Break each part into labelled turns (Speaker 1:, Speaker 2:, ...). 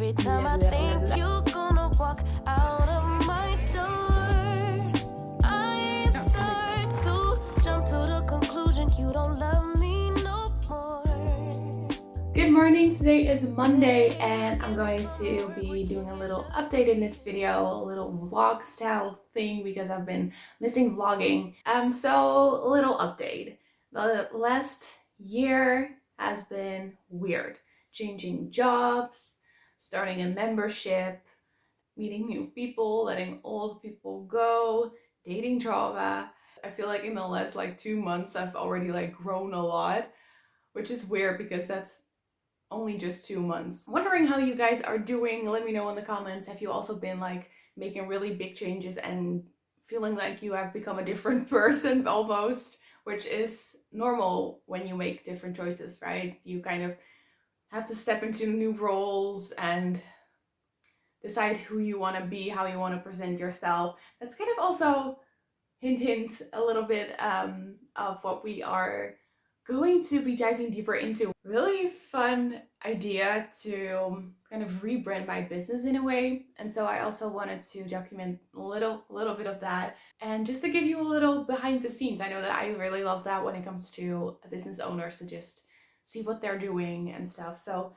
Speaker 1: Every time I think you're gonna walk out of my door, I start to jump to the conclusion you don't love me no more.
Speaker 2: Good morning, today is Monday and I'm going to be doing a little update in this video, a little vlog style thing because I've been missing vlogging. So a little update. The last year has been weird. Changing jobs, starting a membership, meeting new people, letting old people go, dating drama. I feel like in the last 2 months I've already grown a lot, which is weird because that's only just 2 months. Wondering how you guys are doing. Let me know in the comments. Have you also been making really big changes and feeling like you have become a different person almost, which is normal when you make different choices, right? You kind of have to step into new roles and decide who you want to be, how you want to present yourself. That's kind of also hint a little bit of what we are going to be diving deeper into. Really fun idea to kind of rebrand my business in a way, and so I also wanted to document a little bit of that and just to give you a little behind the scenes. I know that I really love that when it comes to business owners, to just see what they're doing and stuff. So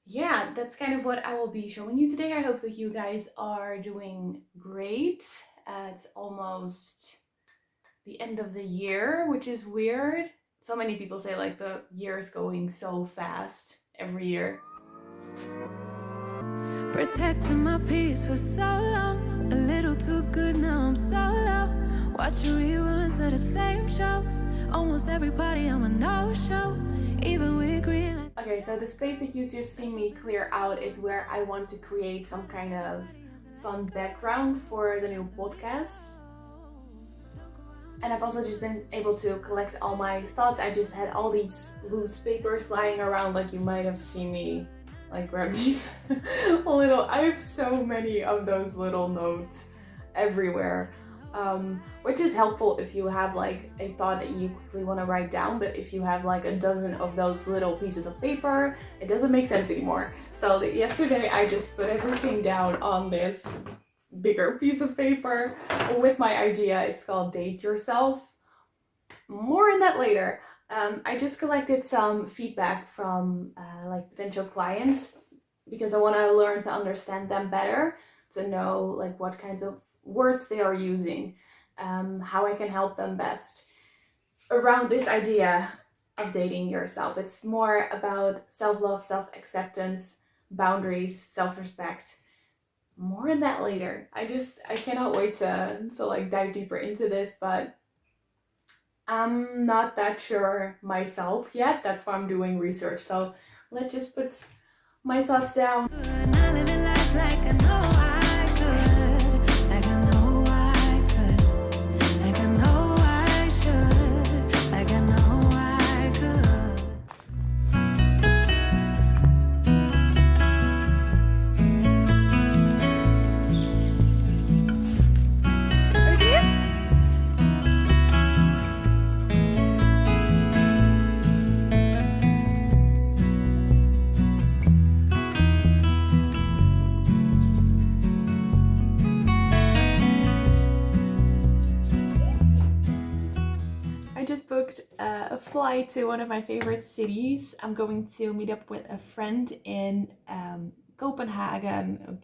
Speaker 2: yeah, that's kind of what I will be showing you today. I hope that you guys are doing great. It's almost the end of the year, which is weird. So many people say the year is going so fast every year.
Speaker 1: Protecting my peace for so long, a little too good, now I'm so low. Watching reruns of the same shows, almost everybody on a no-show, even with green lights.
Speaker 2: Okay, so the space that you just see me clear out is where I want to create some kind of fun background for the new podcast. And I've also just been able to collect all my thoughts. I just had all these loose papers lying around, you might have seen me grab these I have so many of those little notes everywhere, which is helpful if you have a thought that you quickly want to write down. But if you have a dozen of those little pieces of paper, it doesn't make sense anymore. So yesterday I just put everything down on this bigger piece of paper with my idea. It's called Date Yourself. More on that later. I just collected some feedback from potential clients because I want to learn to understand them better, to know what kinds of words they are using, how I can help them best around this idea of dating yourself. It's more about self-love, self-acceptance, boundaries, self-respect. More on that later. I cannot wait to dive deeper into this, but I'm not that sure myself yet. That's why I'm doing research. So let's just put my thoughts down.
Speaker 1: Not living life like I know I could, like I know I could, like I know I should, like I know I could.
Speaker 2: Booked a flight to one of my favorite cities. I'm going to meet up with a friend in Copenhagen,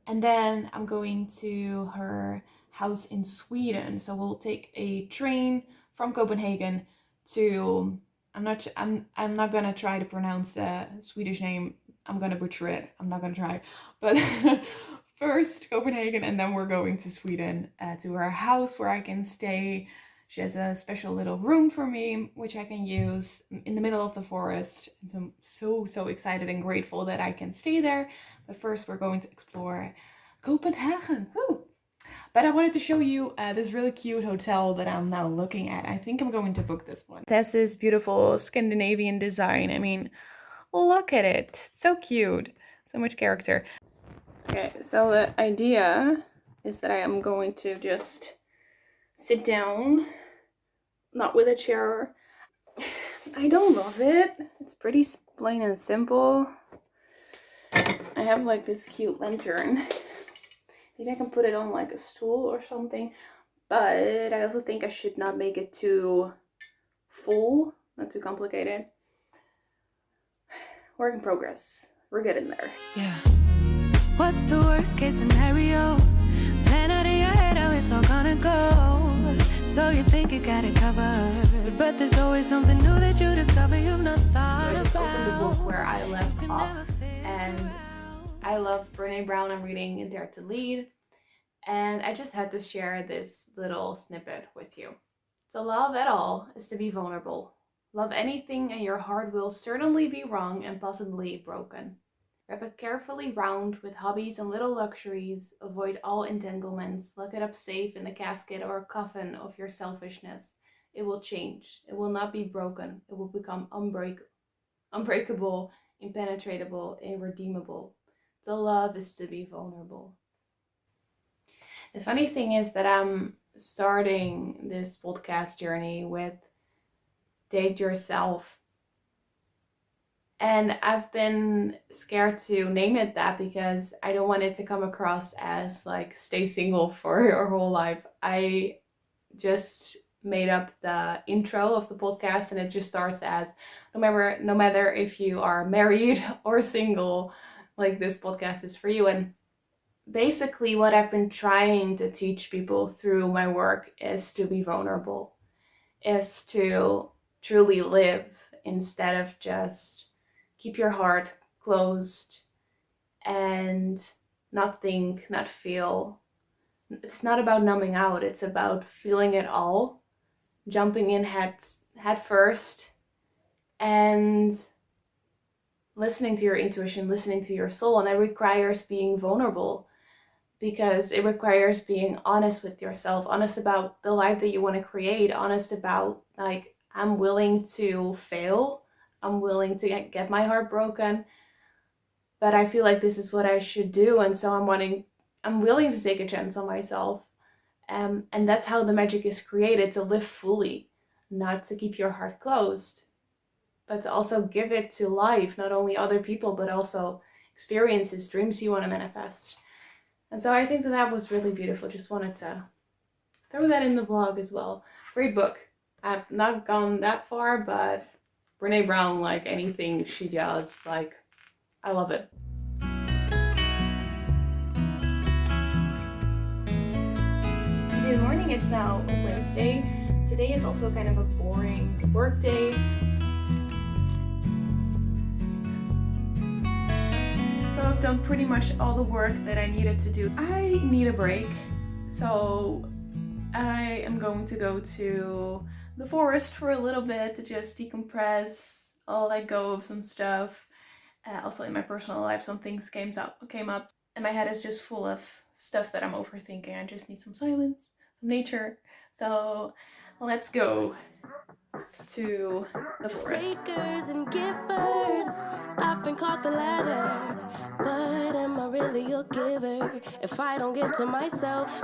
Speaker 2: and then I'm going to her house in Sweden. So we'll take a train from Copenhagen to, I'm not gonna try to pronounce the Swedish name. I'm gonna butcher it. I'm not gonna try, but first Copenhagen, and then we're going to Sweden, to her house where I can stay. She has a special little room for me, which I can use in the middle of the forest. And so I'm so excited and grateful that I can stay there. But first we're going to explore Copenhagen. Woo! But I wanted to show you this really cute hotel that I'm now looking at. I think I'm going to book this one. It has this beautiful Scandinavian design. I mean, look at it. It's so cute. So much character. Okay, so the idea is that I am going to just sit down, not with a chair. I don't love it. It's pretty plain and simple. I have like this cute lantern. Maybe I can put it on like a stool or something. But I also think I should not make it too full, not too complicated. Work in progress. We're getting there.
Speaker 1: Yeah. What's the worst case scenario? Plan out in your head how it's all gonna go. So you think you got it covered, but there's always something new that you discover you've not thought
Speaker 2: So I just opened the
Speaker 1: about.
Speaker 2: book where I left off, and I love Brené Brown. I'm reading Dare to Lead, and I just had to share this little snippet with you. To love at all is to be vulnerable. Love anything and your heart will certainly be wrong and possibly broken. Wrap it carefully round with hobbies and little luxuries. Avoid all entanglements. Lock it up safe in the casket or coffin of your selfishness. It will change. It will not be broken. It will become unbreakable, impenetrable, irredeemable. To love is to be vulnerable. The funny thing is that I'm starting this podcast journey with Date Yourself. And I've been scared to name it that because I don't want it to come across as like stay single for your whole life. I just made up the intro of the podcast, and it just starts as no matter if you are married or single, like this podcast is for you. And basically what I've been trying to teach people through my work is to be vulnerable, is to truly live instead of just keep your heart closed and not think, not feel. It's not about numbing out, it's about feeling it all, jumping in head first, and listening to your intuition, listening to your soul. And it requires being vulnerable because it requires being honest with yourself, honest about the life that you want to create, honest about like, I'm willing to fail, I'm willing to get my heart broken, but I feel like this is what I should do, and so I'm willing to take a chance on myself. And that's how the magic is created, to live fully, not to keep your heart closed, but to also give it to life, not only other people, but also experiences, dreams you want to manifest. And so I think that was really beautiful. Just wanted to throw that in the vlog as well. Great book. I've not gone that far, but Brené Brown, like anything she does, like, I love it. Good morning, it's now Wednesday. Today is also kind of a boring work day. So I've done pretty much all the work that I needed to do. I need a break, so I am going to go to the forest for a little bit to just decompress. I'll let go of some stuff. Also in my personal life, some things came up, and my head is just full of stuff that I'm overthinking. I just need some silence, some nature. So let's go to the forest.
Speaker 1: Takers and givers, I've been caught the latter, but am I really a giver? If I don't give to myself,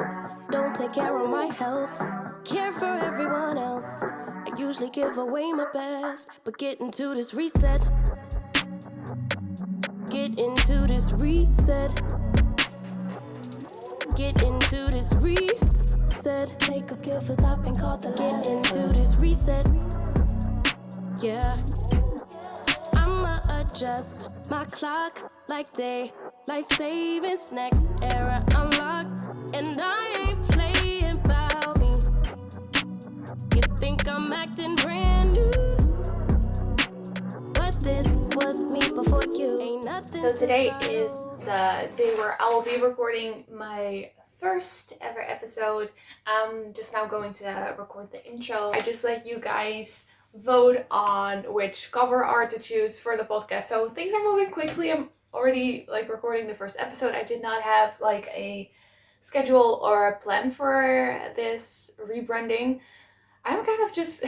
Speaker 1: don't take care of my health, care for everyone else, I usually give away my best, but get into this reset, get into this reset, get into this reset, takers, givers, I've been caught the latter, get into this reset. Yeah, I'ma adjust my clock like daylight savings, next era unlocked, and I ain't playing about me. You think I'm acting brand new, but this was me before you. Ain't nothing.
Speaker 2: So today is the day where I will be recording my first ever episode. I'm just now going to record the intro. I just let you guys vote on which cover art to choose for the podcast. So things are moving quickly. I'm already like recording the first episode. I did not have like a schedule or a plan for this rebranding. I'm kind of just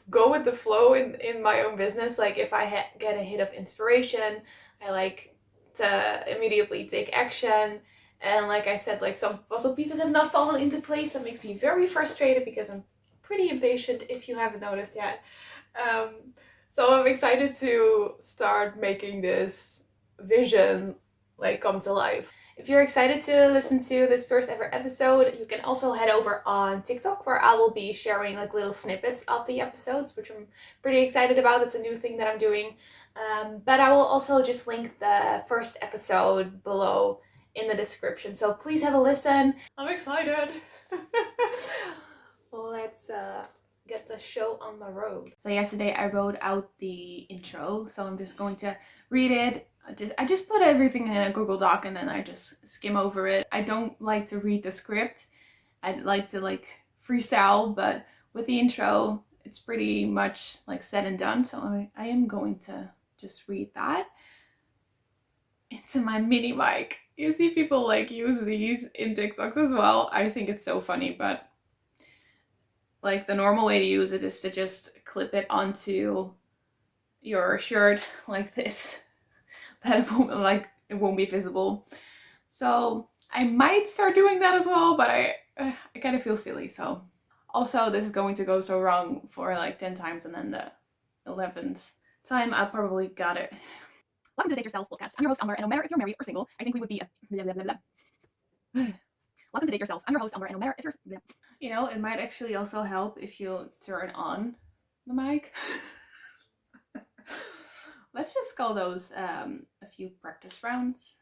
Speaker 2: go with the flow in my own business. Like if I get a hit of inspiration, I like to immediately take action. And like I said, like some puzzle pieces have not fallen into place. That makes me very frustrated because I'm pretty impatient, if you haven't noticed yet. So I'm excited to start making this vision like come to life. If you're excited to listen to this first ever episode, you can also head over on TikTok where I will be sharing like little snippets of the episodes, which I'm pretty excited about. It's a new thing that I'm doing. But I will also just link the first episode below in the description. So please have a listen. I'm excited. Let's get the show on the road. So yesterday I wrote out the intro, so I'm just going to read it. I just put everything in a Google Doc and then I just skim over it. I don't like to read the script. I'd like to like freestyle, but with the intro, it's pretty much like said and done. So I am going to just read that into my mini mic. You see people like use these in TikToks as well. I think it's so funny, but like the normal way to use it is to just clip it onto your shirt like this. That it won't be visible. So I might start doing that as well, but I kind of feel silly. So also this is going to go so wrong for like 10 times, and then the 11th time I probably got it. Welcome to the Date Yourself podcast. I'm your host Amber, and no matter if you're married or single, I think we would be a blah, blah, blah, blah. Welcome to Date Yourself. I'm your host Amber, and no matter if you're blah. You know, it might actually also help if you turn on the mic. Let's just call those a few practice rounds.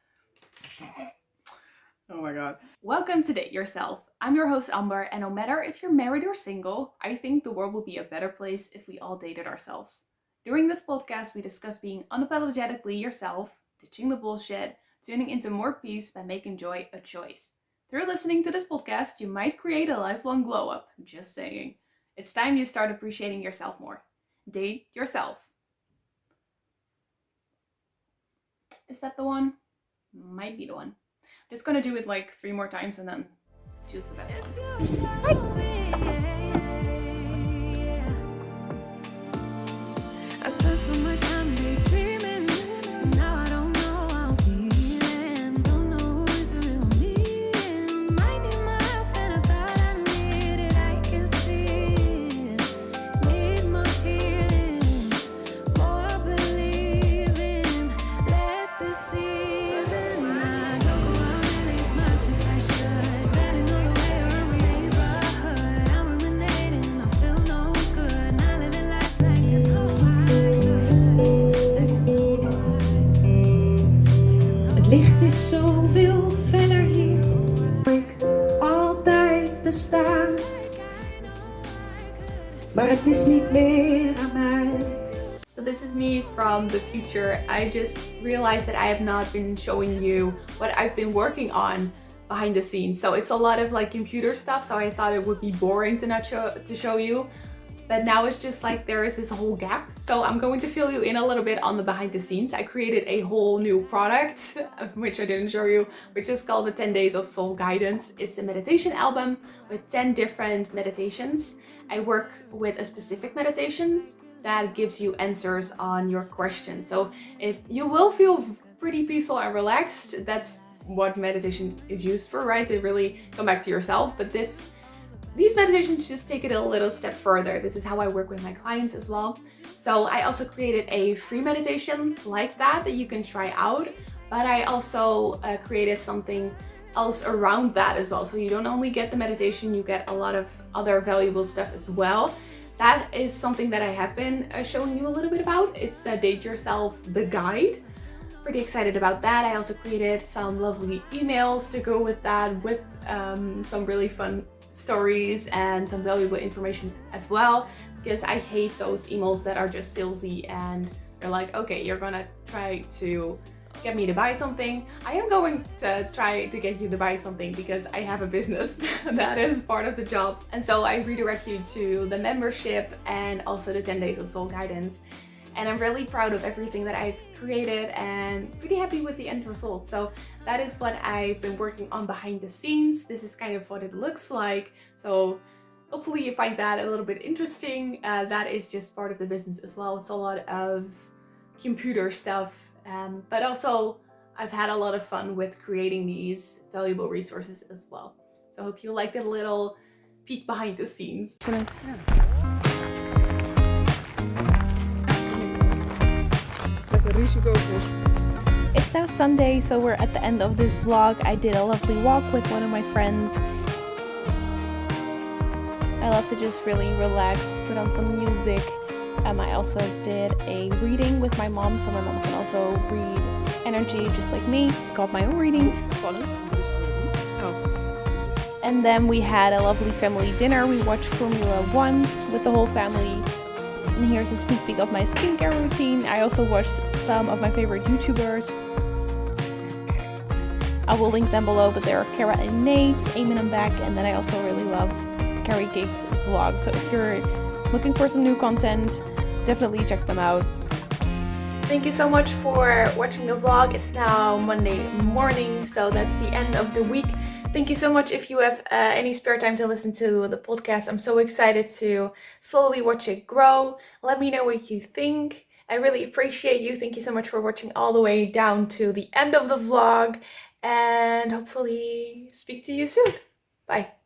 Speaker 2: Oh my god. Welcome to Date Yourself. I'm your host Amber, and no matter if you're married or single, I think the world would be a better place if we all dated ourselves. During this podcast, we discuss being unapologetically yourself, ditching the bullshit, tuning into more peace by making joy a choice. Through listening to this podcast, you might create a lifelong glow up. Just saying. It's time you start appreciating yourself more. Date yourself. Is that the one? Might be the one. I'm just gonna do it like 3 more times and then choose the best one.
Speaker 1: I spent so much time daydreaming, so now I don't know how I'm feeling. Don't know who's the real me. Might need my help and I thought I needed. I can see it. Need more healing, more believing, less deceiving. I don't go out nearly as much as I should. Better know the way around my neighborhood. I'm ruminating, I feel no good. Not living life like I know I
Speaker 3: Het licht is zoveel verder hier, waar ik altijd besta. Maar het is niet meer aan mij.
Speaker 2: So this is me from the future. I just realized that I have not been showing you what I've been working on behind the scenes. So it's a lot of like computer stuff, so I thought it would be boring to not show you. But now it's just like there is this whole gap. So I'm going to fill you in a little bit on the behind the scenes. I created a whole new product, which I didn't show you, which is called the 10 Days of Soul Guidance. It's a meditation album with 10 different meditations. I work with a specific meditation that gives you answers on your questions. So you will feel pretty peaceful and relaxed. That's what meditation is used for, right? To really come back to yourself. But these meditations just take it a little step further. This is how I work with my clients as well. So I also created a free meditation like that you can try out, but I also created something else around that as well. So you don't only get the meditation, you get a lot of other valuable stuff as well. That is something that I have been showing you a little bit about. It's the Date Yourself, the guide. Pretty excited about that. I also created some lovely emails to go with that, with some really fun stories and some valuable information as well, because I hate those emails that are just salesy and they're like, okay, you're gonna try to get me to buy something. I am going to try to get you to buy something because I have a business. That is part of the job. And so I redirect you to the membership and also the 10 Days of Soul Guidance. And I'm really proud of everything that I've created and pretty happy with the end result. So that is what I've been working on behind the scenes. This is kind of what it looks like. So hopefully you find that a little bit interesting. That is just part of the business as well. It's a lot of computer stuff, but also I've had a lot of fun with creating these valuable resources as well. So I hope you liked a little peek behind the scenes.
Speaker 4: Risico voor.
Speaker 5: It's
Speaker 2: Sunday, so we're at the end of this vlog. I did a lovely walk with one of my friends. I love to just really relax, put on some music. I also did a reading with my mom, so my mom can also read energy just like me. Got my own reading. And then we had a lovely family dinner. We watched Formula 1 with the whole family. And here's a sneak peek of my skincare routine. I also watched some of my favorite YouTubers. I will link them below, but there are Kara and Nate, Eamon and Beck, and then I also really love Carrie Cake's vlog. So if you're looking for some new content, definitely check them out. Thank you so much for watching the vlog. It's now Monday morning, so that's the end of the week. Thank you so much if you have any spare time to listen to the podcast. I'm so excited to slowly watch it grow. Let me know what you think. I really appreciate you. Thank you so much for watching all the way down to the end of the vlog, and hopefully speak to you soon. Bye.